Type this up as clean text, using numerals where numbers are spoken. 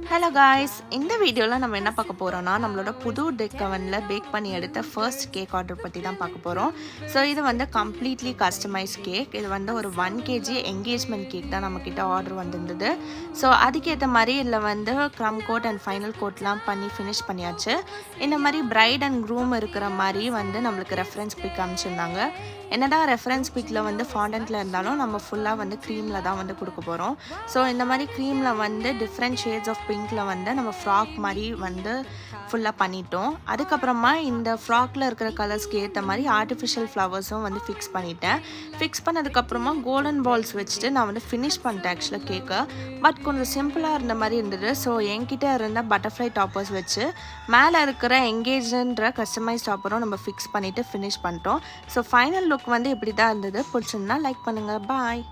Hello guys, இந்த வீடியோவில் நம்ம என்ன பார்க்க போகிறோம்னா நம்மளோட புது டெக் அவனில் பேக் பண்ணி எடுத்த ஃபர்ஸ்ட் கேக் ஆர்டர் பற்றி தான் பார்க்க போகிறோம். ஸோ இது வந்து கம்ப்ளீட்லி கஸ்டமைஸ் கேக். இது வந்து ஒரு 1 kg என்கேஜ்மெண்ட் கேக் தான் நம்மக்கிட்ட ஆர்டர் வந்திருந்தது. ஸோ அதுக்கேற்ற மாதிரி இதில் வந்து க்ரம் கோட் அண்ட் ஃபைனல் கோட்லாம் பண்ணி ஃபினிஷ் பண்ணியாச்சு. இந்த மாதிரி பிரைட் அண்ட் க்ரூம் இருக்கிற மாதிரி வந்து நம்மளுக்கு ரெஃபரன்ஸ் பிக் அனுப்பிச்சிருந்தாங்க. என்னடா ரெஃபரன்ஸ் பிக்கில் வந்து ஃபாண்டன்ட்டில் இருந்தாலும் நம்ம ஃபுல்லாக வந்து க்ரீமில் தான் வந்து கொடுக்க போகிறோம். ஸோ இந்த மாதிரி க்ரீமில் வந்து டிஃப்ரெண்ட் ஷேட்ஸ் ஆஃப் பிங்க்கில் வந்து நம்ம ஃப்ராக் மாதிரி வந்து ஃபுல்லாக பண்ணிட்டோம். அதுக்கப்புறமா இந்த ஃப்ராக்கில் இருக்கிற கலர்ஸ்க்கு ஏற்ற மாதிரி ஆர்டிஃபிஷியல் ஃப்ளவர்ஸும் வந்து ஃபிக்ஸ் பண்ணிட்டேன். ஃபிக்ஸ் பண்ணதுக்கப்புறமா கோல்டன் பால்ஸ் வச்சுட்டு நான் வந்து ஃபினிஷ் பண்ணிட்டேன் ஆக்சுவலாக கேக்கை. பட் கொஞ்சம் சிம்பிளாக இருந்த மாதிரி இருந்தது. ஸோ என்கிட்ட இருந்த பட்டர்ஃப்ளை டாப்பர்ஸ் வச்சு மேலே இருக்கிற எங்கேஜ்ன்ற கஸ்டமைஸ் டாப்பரும் நம்ம ஃபிக்ஸ் பண்ணிவிட்டு ஃபினிஷ் பண்ணிட்டோம். ஸோ ஃபைனல் லுக் வந்து இப்படி தான் இருந்தது. பிடிச்சிருந்தா லைக் பண்ணுங்கள். பாய்.